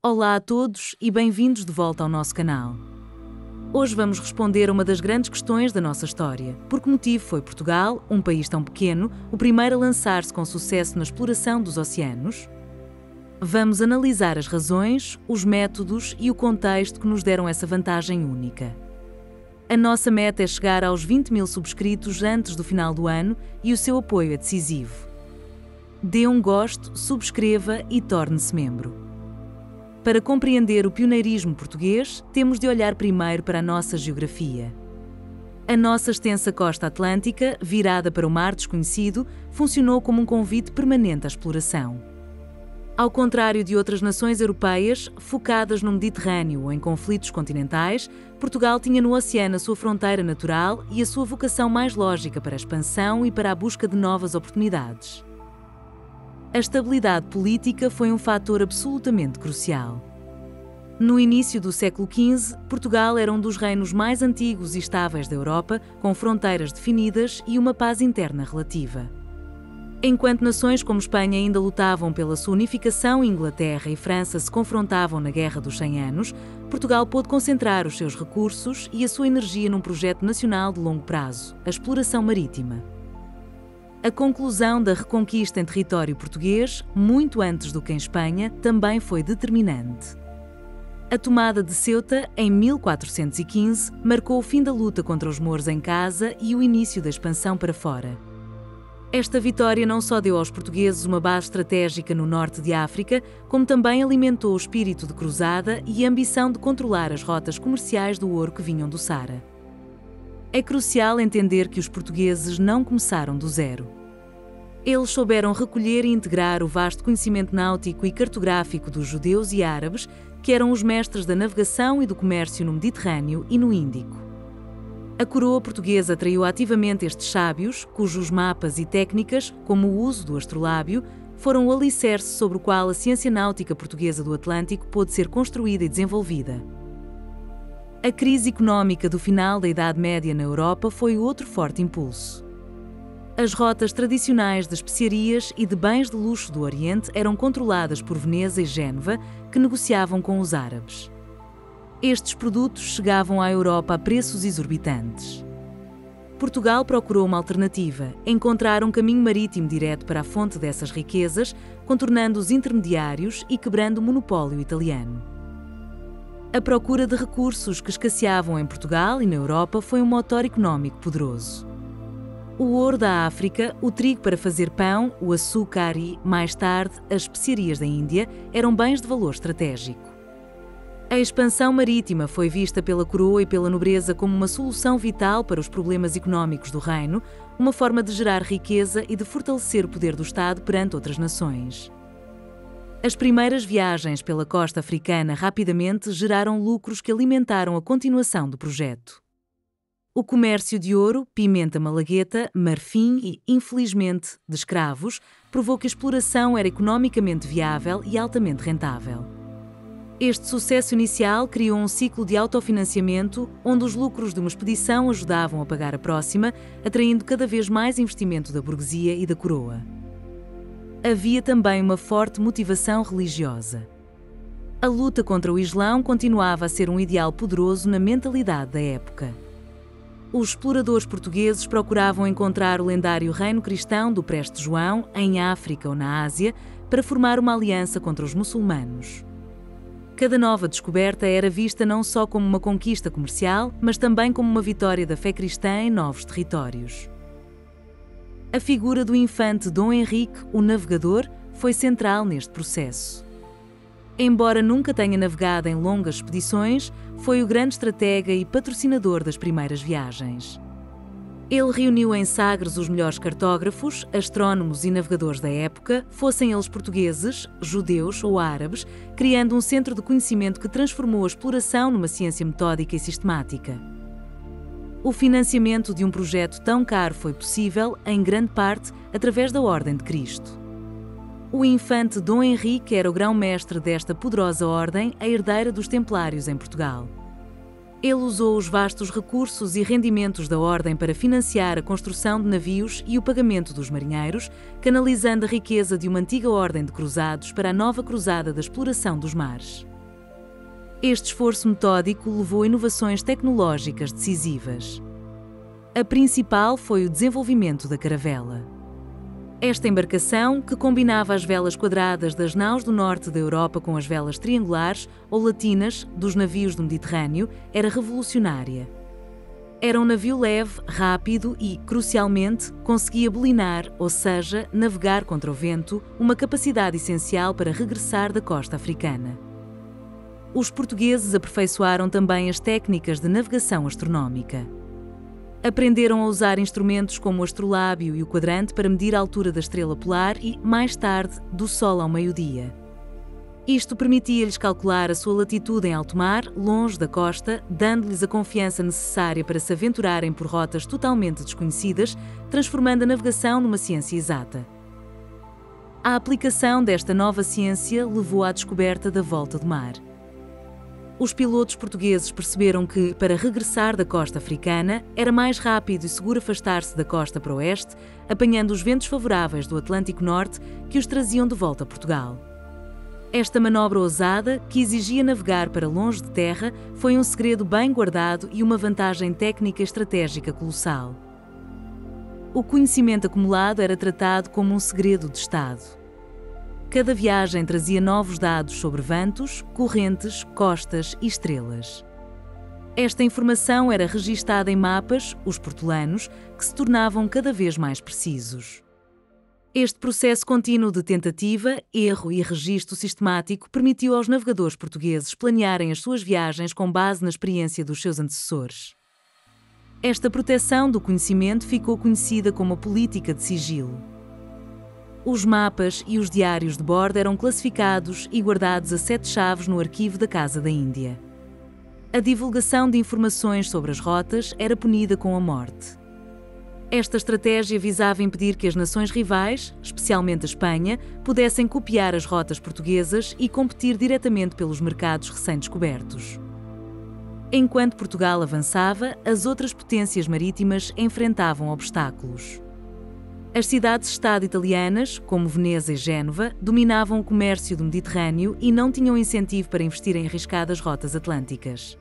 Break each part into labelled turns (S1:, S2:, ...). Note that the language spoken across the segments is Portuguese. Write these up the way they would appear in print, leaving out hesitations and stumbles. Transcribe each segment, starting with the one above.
S1: Olá a todos e bem-vindos de volta ao nosso canal. Hoje vamos responder a uma das grandes questões da nossa história. Por que motivo foi Portugal, um país tão pequeno, o primeiro a lançar-se com sucesso na exploração dos oceanos? Vamos analisar as razões, os métodos e o contexto que nos deram essa vantagem única. A nossa meta é chegar aos 20.000 subscritos antes do final do ano e o seu apoio é decisivo. Dê um gosto, subscreva e torne-se membro. Para compreender o pioneirismo português, temos de olhar primeiro para a nossa geografia. A nossa extensa costa atlântica, virada para o mar desconhecido, funcionou como um convite permanente à exploração. Ao contrário de outras nações europeias, focadas no Mediterrâneo ou em conflitos continentais, Portugal tinha no oceano a sua fronteira natural e a sua vocação mais lógica para a expansão e para a busca de novas oportunidades. A estabilidade política foi um fator absolutamente crucial. No início do século XV, Portugal era um dos reinos mais antigos e estáveis da Europa, com fronteiras definidas e uma paz interna relativa. Enquanto nações como Espanha ainda lutavam pela sua unificação e Inglaterra e França se confrontavam na Guerra dos 100 Anos, Portugal pôde concentrar os seus recursos e a sua energia num projeto nacional de longo prazo, a exploração marítima. A conclusão da reconquista em território português, muito antes do que em Espanha, também foi determinante. A tomada de Ceuta, em 1415, marcou o fim da luta contra os mouros em casa e o início da expansão para fora. Esta vitória não só deu aos portugueses uma base estratégica no norte de África, como também alimentou o espírito de cruzada e a ambição de controlar as rotas comerciais do ouro que vinham do Saara. É crucial entender que os portugueses não começaram do zero. Eles souberam recolher e integrar o vasto conhecimento náutico e cartográfico dos judeus e árabes, que eram os mestres da navegação e do comércio no Mediterrâneo e no Índico. A coroa portuguesa atraiu ativamente estes sábios, cujos mapas e técnicas, como o uso do astrolábio, foram o alicerce sobre o qual a ciência náutica portuguesa do Atlântico pôde ser construída e desenvolvida. A crise económica do final da Idade Média na Europa foi outro forte impulso. As rotas tradicionais de especiarias e de bens de luxo do Oriente eram controladas por Veneza e Génova, que negociavam com os árabes. Estes produtos chegavam à Europa a preços exorbitantes. Portugal procurou uma alternativa, encontrar um caminho marítimo direto para a fonte dessas riquezas, contornando os intermediários e quebrando o monopólio italiano. A procura de recursos que escasseavam em Portugal e na Europa foi um motor económico poderoso. O ouro da África, o trigo para fazer pão, o açúcar e, mais tarde, as especiarias da Índia eram bens de valor estratégico. A expansão marítima foi vista pela coroa e pela nobreza como uma solução vital para os problemas económicos do reino, uma forma de gerar riqueza e de fortalecer o poder do Estado perante outras nações. As primeiras viagens pela costa africana rapidamente geraram lucros que alimentaram a continuação do projeto. O comércio de ouro, pimenta malagueta, marfim e, infelizmente, de escravos, provou que a exploração era economicamente viável e altamente rentável. Este sucesso inicial criou um ciclo de autofinanciamento, onde os lucros de uma expedição ajudavam a pagar a próxima, atraindo cada vez mais investimento da burguesia e da coroa. Havia também uma forte motivação religiosa. A luta contra o Islão continuava a ser um ideal poderoso na mentalidade da época. Os exploradores portugueses procuravam encontrar o lendário reino cristão do Preste João, em África ou na Ásia, para formar uma aliança contra os muçulmanos. Cada nova descoberta era vista não só como uma conquista comercial, mas também como uma vitória da fé cristã em novos territórios. A figura do infante Dom Henrique, o navegador, foi central neste processo. Embora nunca tenha navegado em longas expedições, foi o grande estratega e patrocinador das primeiras viagens. Ele reuniu em Sagres os melhores cartógrafos, astrónomos e navegadores da época, fossem eles portugueses, judeus ou árabes, criando um centro de conhecimento que transformou a exploração numa ciência metódica e sistemática. O financiamento de um projeto tão caro foi possível, em grande parte, através da Ordem de Cristo. O infante Dom Henrique era o grão-mestre desta poderosa ordem, a herdeira dos Templários em Portugal. Ele usou os vastos recursos e rendimentos da ordem para financiar a construção de navios e o pagamento dos marinheiros, canalizando a riqueza de uma antiga ordem de cruzados para a nova cruzada da exploração dos mares. Este esforço metódico levou a inovações tecnológicas decisivas. A principal foi o desenvolvimento da caravela. Esta embarcação, que combinava as velas quadradas das naus do norte da Europa com as velas triangulares ou latinas dos navios do Mediterrâneo, era revolucionária. Era um navio leve, rápido e, crucialmente, conseguia bolinar, ou seja, navegar contra o vento, uma capacidade essencial para regressar da costa africana. Os portugueses aperfeiçoaram também as técnicas de navegação astronómica. Aprenderam a usar instrumentos como o astrolábio e o quadrante para medir a altura da estrela polar e, mais tarde, do Sol ao meio-dia. Isto permitia-lhes calcular a sua latitude em alto mar, longe da costa, dando-lhes a confiança necessária para se aventurarem por rotas totalmente desconhecidas, transformando a navegação numa ciência exata. A aplicação desta nova ciência levou à descoberta da volta do mar. Os pilotos portugueses perceberam que, para regressar da costa africana, era mais rápido e seguro afastar-se da costa para o oeste, apanhando os ventos favoráveis do Atlântico Norte que os traziam de volta a Portugal. Esta manobra ousada, que exigia navegar para longe de terra, foi um segredo bem guardado e uma vantagem técnica estratégica colossal. O conhecimento acumulado era tratado como um segredo de Estado. Cada viagem trazia novos dados sobre ventos, correntes, costas e estrelas. Esta informação era registada em mapas, os portolanos, que se tornavam cada vez mais precisos. Este processo contínuo de tentativa, erro e registro sistemático permitiu aos navegadores portugueses planearem as suas viagens com base na experiência dos seus antecessores. Esta proteção do conhecimento ficou conhecida como a política de sigilo. Os mapas e os diários de bordo eram classificados e guardados a 7 chaves no arquivo da Casa da Índia. A divulgação de informações sobre as rotas era punida com a morte. Esta estratégia visava impedir que as nações rivais, especialmente a Espanha, pudessem copiar as rotas portuguesas e competir diretamente pelos mercados recém-descobertos. Enquanto Portugal avançava, as outras potências marítimas enfrentavam obstáculos. As cidades-estado italianas, como Veneza e Génova, dominavam o comércio do Mediterrâneo e não tinham incentivo para investir em arriscadas rotas atlânticas.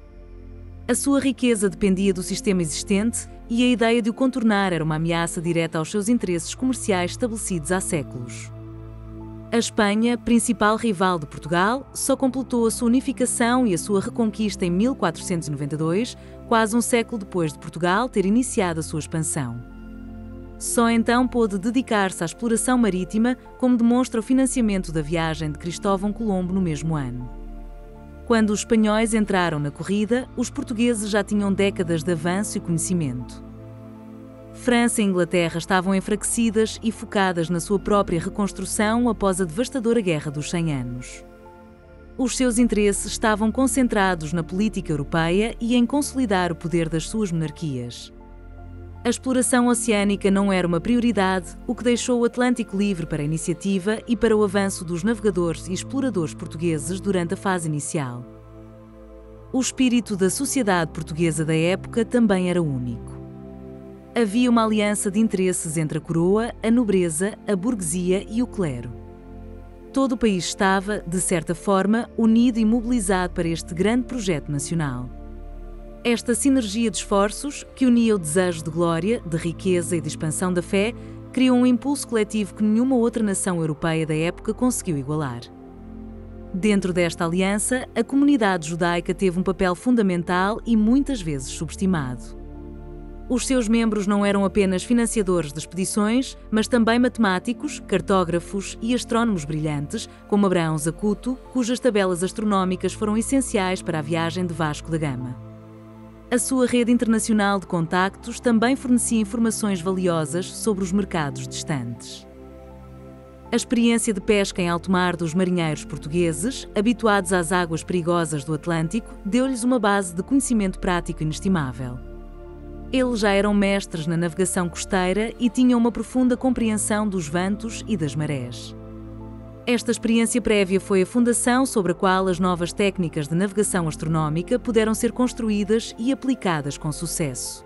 S1: A sua riqueza dependia do sistema existente e a ideia de o contornar era uma ameaça direta aos seus interesses comerciais estabelecidos há séculos. A Espanha, principal rival de Portugal, só completou a sua unificação e a sua reconquista em 1492, quase um século depois de Portugal ter iniciado a sua expansão. Só então pôde dedicar-se à exploração marítima, como demonstra o financiamento da viagem de Cristóvão Colombo no mesmo ano. Quando os espanhóis entraram na corrida, os portugueses já tinham décadas de avanço e conhecimento. França e Inglaterra estavam enfraquecidas e focadas na sua própria reconstrução após a devastadora Guerra dos 100 Anos. Os seus interesses estavam concentrados na política europeia e em consolidar o poder das suas monarquias. A exploração oceânica não era uma prioridade, o que deixou o Atlântico livre para a iniciativa e para o avanço dos navegadores e exploradores portugueses durante a fase inicial. O espírito da sociedade portuguesa da época também era único. Havia uma aliança de interesses entre a coroa, a nobreza, a burguesia e o clero. Todo o país estava, de certa forma, unido e mobilizado para este grande projeto nacional. Esta sinergia de esforços, que unia o desejo de glória, de riqueza e de expansão da fé, criou um impulso coletivo que nenhuma outra nação europeia da época conseguiu igualar. Dentro desta aliança, a comunidade judaica teve um papel fundamental e muitas vezes subestimado. Os seus membros não eram apenas financiadores de expedições, mas também matemáticos, cartógrafos e astrónomos brilhantes, como Abraão Zacuto, cujas tabelas astronómicas foram essenciais para a viagem de Vasco da Gama. A sua rede internacional de contactos também fornecia informações valiosas sobre os mercados distantes. A experiência de pesca em alto mar dos marinheiros portugueses, habituados às águas perigosas do Atlântico, deu-lhes uma base de conhecimento prático inestimável. Eles já eram mestres na navegação costeira e tinham uma profunda compreensão dos ventos e das marés. Esta experiência prévia foi a fundação sobre a qual as novas técnicas de navegação astronómica puderam ser construídas e aplicadas com sucesso.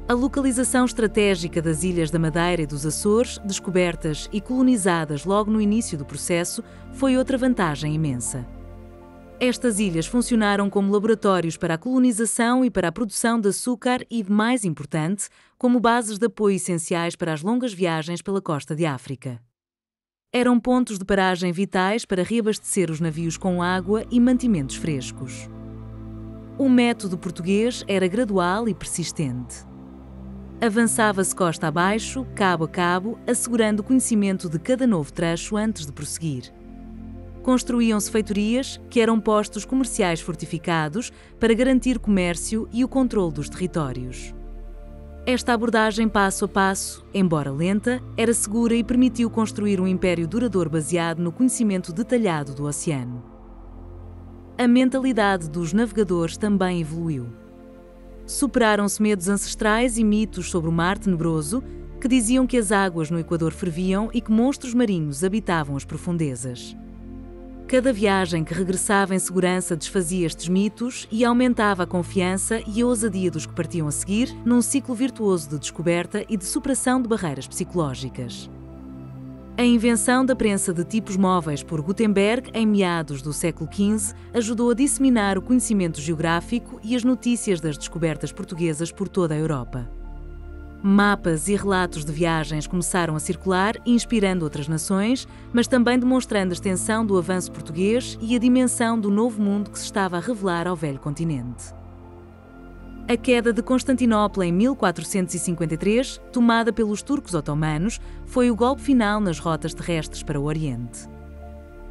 S1: A localização estratégica das Ilhas da Madeira e dos Açores, descobertas e colonizadas logo no início do processo, foi outra vantagem imensa. Estas ilhas funcionaram como laboratórios para a colonização e para a produção de açúcar e, mais importante, como bases de apoio essenciais para as longas viagens pela costa de África. Eram pontos de paragem vitais para reabastecer os navios com água e mantimentos frescos. O método português era gradual e persistente. Avançava-se costa abaixo, cabo a cabo, assegurando o conhecimento de cada novo trecho antes de prosseguir. Construíam-se feitorias, que eram postos comerciais fortificados para garantir comércio e o controle dos territórios. Esta abordagem passo a passo, embora lenta, era segura e permitiu construir um império duradouro baseado no conhecimento detalhado do oceano. A mentalidade dos navegadores também evoluiu. Superaram-se medos ancestrais e mitos sobre o mar tenebroso, que diziam que as águas no Equador ferviam e que monstros marinhos habitavam as profundezas. Cada viagem que regressava em segurança desfazia estes mitos e aumentava a confiança e a ousadia dos que partiam a seguir num ciclo virtuoso de descoberta e de superação de barreiras psicológicas. A invenção da prensa de tipos móveis por Gutenberg em meados do século XV ajudou a disseminar o conhecimento geográfico e as notícias das descobertas portuguesas por toda a Europa. Mapas e relatos de viagens começaram a circular, inspirando outras nações, mas também demonstrando a extensão do avanço português e a dimensão do novo mundo que se estava a revelar ao velho continente. A queda de Constantinopla em 1453, tomada pelos turcos otomanos, foi o golpe final nas rotas terrestres para o Oriente.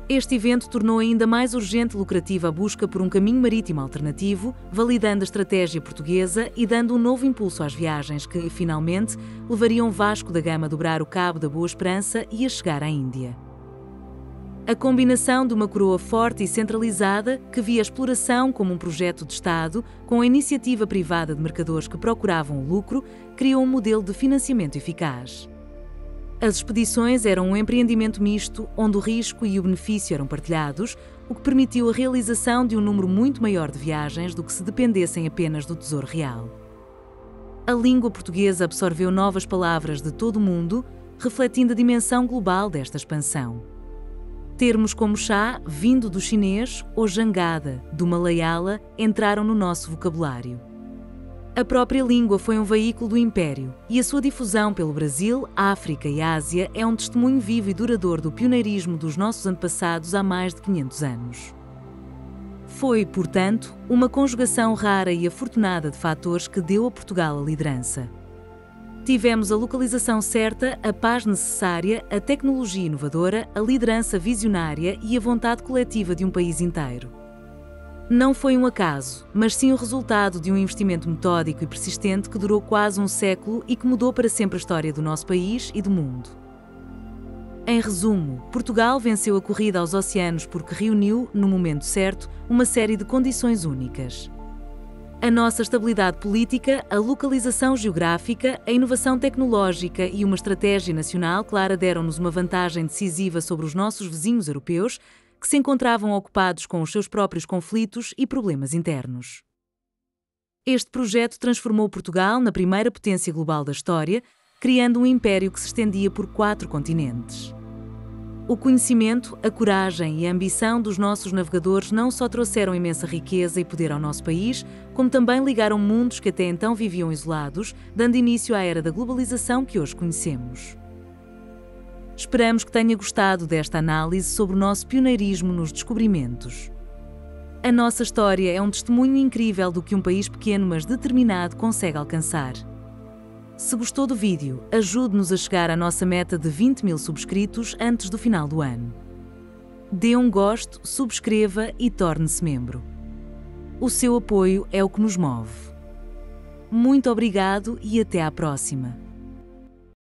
S1: Este evento tornou ainda mais urgente e lucrativa a busca por um caminho marítimo alternativo, validando a estratégia portuguesa e dando um novo impulso às viagens que, finalmente, levariam Vasco da Gama a dobrar o Cabo da Boa Esperança e a chegar à Índia. A combinação de uma coroa forte e centralizada, que via a exploração como um projeto de Estado, com a iniciativa privada de mercadores que procuravam o lucro, criou um modelo de financiamento eficaz. As expedições eram um empreendimento misto, onde o risco e o benefício eram partilhados, o que permitiu a realização de um número muito maior de viagens do que se dependessem apenas do tesouro real. A língua portuguesa absorveu novas palavras de todo o mundo, refletindo a dimensão global desta expansão. Termos como chá, vindo do chinês, ou jangada, do malayala, entraram no nosso vocabulário. A própria língua foi um veículo do Império, e a sua difusão pelo Brasil, África e Ásia é um testemunho vivo e duradouro do pioneirismo dos nossos antepassados há mais de 500 anos. Foi, portanto, uma conjugação rara e afortunada de fatores que deu a Portugal a liderança. Tivemos a localização certa, a paz necessária, a tecnologia inovadora, a liderança visionária e a vontade coletiva de um país inteiro. Não foi um acaso, mas sim o resultado de um investimento metódico e persistente que durou quase um século e que mudou para sempre a história do nosso país e do mundo. Em resumo, Portugal venceu a corrida aos oceanos porque reuniu, no momento certo, uma série de condições únicas. A nossa estabilidade política, a localização geográfica, a inovação tecnológica e uma estratégia nacional clara deram-nos uma vantagem decisiva sobre os nossos vizinhos europeus, que se encontravam ocupados com os seus próprios conflitos e problemas internos. Este projeto transformou Portugal na primeira potência global da história, criando um império que se estendia por 4 continentes. O conhecimento, a coragem e a ambição dos nossos navegadores não só trouxeram imensa riqueza e poder ao nosso país, como também ligaram mundos que até então viviam isolados, dando início à era da globalização que hoje conhecemos. Esperamos que tenha gostado desta análise sobre o nosso pioneirismo nos descobrimentos. A nossa história é um testemunho incrível do que um país pequeno mas determinado consegue alcançar. Se gostou do vídeo, ajude-nos a chegar à nossa meta de 20.000 subscritos antes do final do ano. Dê um gosto, subscreva e torne-se membro. O seu apoio é o que nos move. Muito obrigado e até à próxima!